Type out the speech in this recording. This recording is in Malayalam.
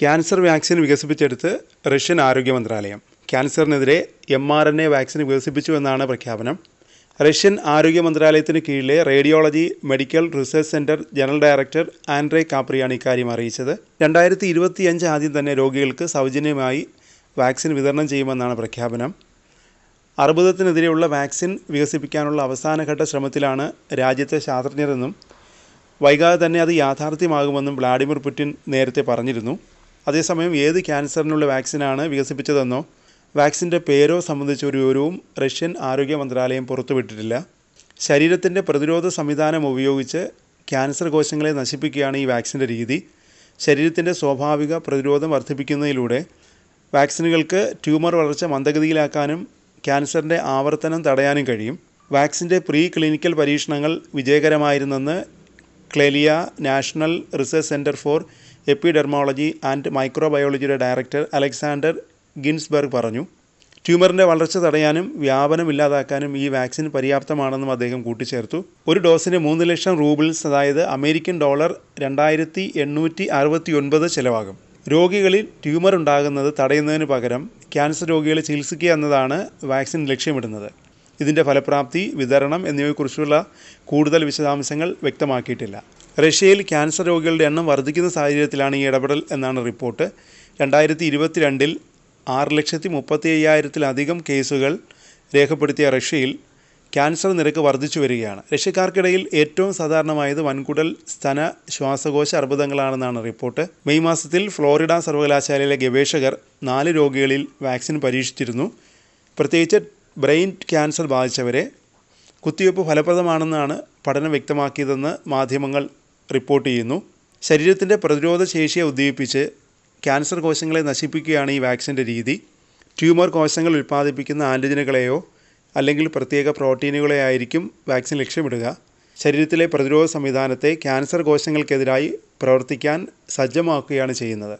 ക്യാൻസർ വാക്സിൻ വികസിപ്പിച്ചെടുത്ത് റഷ്യൻ ആരോഗ്യ മന്ത്രാലയം. ക്യാൻസറിനെതിരെ mRNA വാക്സിൻ വികസിപ്പിച്ചു എന്നാണ് പ്രഖ്യാപനം. റഷ്യൻ ആരോഗ്യ മന്ത്രാലയത്തിന് കീഴിലെ radiology medical research centre general director Andrey കാപ്രിയാണ് ഇക്കാര്യം അറിയിച്ചത്. 2025 ആദ്യം തന്നെ രോഗികൾക്ക് സൗജന്യമായി വാക്സിൻ വിതരണം ചെയ്യുമെന്നാണ് പ്രഖ്യാപനം. അർബുദത്തിനെതിരെയുള്ള വാക്സിൻ വികസിപ്പിക്കാനുള്ള അവസാനഘട്ട ശ്രമത്തിലാണ് രാജ്യത്തെ ശാസ്ത്രജ്ഞരെന്നും വൈകാതെ തന്നെ അത് യാഥാർത്ഥ്യമാകുമെന്നും വ്ളാഡിമിർ പുടിൻ നേരത്തെ പറഞ്ഞിരുന്നു. അതേസമയം ഏത് ക്യാൻസറിനുള്ള വാക്സിനാണ് വികസിപ്പിച്ചതെന്നോ വാക്സിൻ്റെ പേരോ സംബന്ധിച്ച ഒരു വിവരവും റഷ്യൻ ആരോഗ്യ മന്ത്രാലയം പുറത്തുവിട്ടിട്ടില്ല. ശരീരത്തിൻ്റെ പ്രതിരോധ സംവിധാനം ഉപയോഗിച്ച് ക്യാൻസർ കോശങ്ങളെ നശിപ്പിക്കുകയാണ് ഈ വാക്സിൻ്റെ രീതി. ശരീരത്തിൻ്റെ സ്വാഭാവിക പ്രതിരോധം വർദ്ധിപ്പിക്കുന്നതിലൂടെ വാക്സിനുകൾക്ക് ട്യൂമർ വളർച്ച മന്ദഗതിയിലാക്കാനും ക്യാൻസറിൻ്റെ ആവർത്തനം തടയാനും കഴിയും. വാക്സിൻ്റെ പ്രീ ക്ലിനിക്കൽ പരീക്ഷണങ്ങൾ വിജയകരമായിരുന്നെന്ന് ക്ലെലിയ national research centre for epidemiology and മൈക്രോബയോളജിയുടെ ഡയറക്ടർ അലക്സാണ്ടർ ഗിൻസ്ബർഗ് പറഞ്ഞു. ട്യൂമറിൻ്റെ വളർച്ച തടയാനും വ്യാപനം ഇല്ലാതാക്കാനും ഈ വാക്സിൻ പര്യാപ്തമാണെന്നും അദ്ദേഹം കൂട്ടിച്ചേർത്തു. ഒരു ഡോസിന് 3 ലക്ഷം റൂബിൾസ്, അതായത് അമേരിക്കൻ ഡോളർ 2869 ചിലവാകും. രോഗികളിൽ ട്യൂമർ ഉണ്ടാകുന്നത് തടയുന്നതിന് പകരം ക്യാൻസർ രോഗികളെ ചികിത്സിക്കുക എന്നതാണ് വാക്സിൻ ലക്ഷ്യമിടുന്നത്. ഇതിൻ്റെ ഫലപ്രാപ്തി, വിതരണം എന്നിവയെക്കുറിച്ചുള്ള കൂടുതൽ വിശദാംശങ്ങൾ വ്യക്തമാക്കിയിട്ടില്ല. റഷ്യയിൽ ക്യാൻസർ രോഗികളുടെ എണ്ണം വർദ്ധിക്കുന്ന സാഹചര്യത്തിലാണ് ഈ ഇടപെടൽ എന്നാണ് റിപ്പോർട്ട്. 2022 6,35,000-ലധികം കേസുകൾ രേഖപ്പെടുത്തിയ റഷ്യയിൽ ക്യാൻസർ നിരക്ക് വർദ്ധിച്ചു വരികയാണ്. റഷ്യക്കാർക്കിടയിൽ ഏറ്റവും സാധാരണമായത് വൻകുടൽ, സ്തന, ശ്വാസകോശ അർബുദങ്ങളാണെന്നാണ് റിപ്പോർട്ട്. മെയ് മാസത്തിൽ ഫ്ലോറിഡ സർവകലാശാലയിലെ ഗവേഷകർ 4 രോഗികളിൽ വാക്സിൻ പരീക്ഷിച്ചിരുന്നു. പ്രത്യേകിച്ച് ബ്രെയിൻ ക്യാൻസർ ബാധിച്ചവരെ. കുത്തിവയ്പ്പ് ഫലപ്രദമാണെന്നാണ് പഠനം വ്യക്തമാക്കിയതെന്ന് മാധ്യമങ്ങൾ റിപ്പോർട്ട് ചെയ്യുന്നു. ശരീരത്തിൻ്റെ പ്രതിരോധ ശേഷിയെ ഉദ്ദീപിപ്പിച്ച് ക്യാൻസർ കോശങ്ങളെ നശിപ്പിക്കുകയാണ് ഈ വാക്സിൻ്റെ രീതി. ട്യൂമർ കോശങ്ങൾ ഉൽപ്പാദിപ്പിക്കുന്ന ആൻറ്റിജനുകളെയോ അല്ലെങ്കിൽ പ്രത്യേക പ്രോട്ടീനുകളെയോ ആയിരിക്കും വാക്സിൻ ലക്ഷ്യമിടുക. ശരീരത്തിലെ പ്രതിരോധ സംവിധാനത്തെ ക്യാൻസർ കോശങ്ങൾക്കെതിരായി പ്രവർത്തിക്കാൻ സജ്ജമാക്കുകയാണ് ചെയ്യുന്നത്.